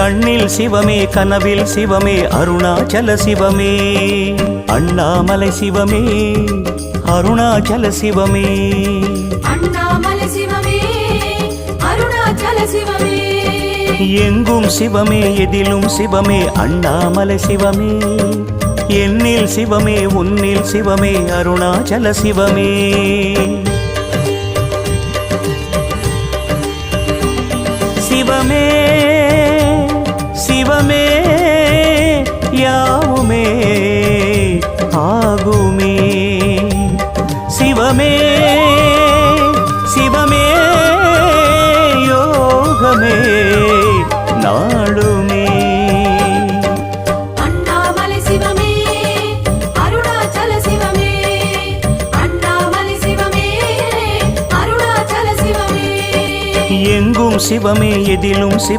கண்ணில் சிவமே கனவில் சிவமே அருணாச்சல சிவமே அண்ணாமலை சிவமே அருணாச்சல சிவமே அண்ணாமலை சிவமே அருணாச்சல சிவமே எங்கும் சிவமே எதிலும் சிவமே அண்ணாமலை சிவமே என்னில் சிவமே உன்னில் சிவமே அருணாச்சல சிவமே சிவமே சிவமே யாவுமே ஆகுமே சிவமே சிவமே யோகமே நாளுமே அண்ணாமலை சிவமே அருணாச்சல சிவமே அண்ணாமலை சிவமே அருணாச்சல சிவமே எங்கும் சிவமே எதிலும் சிவ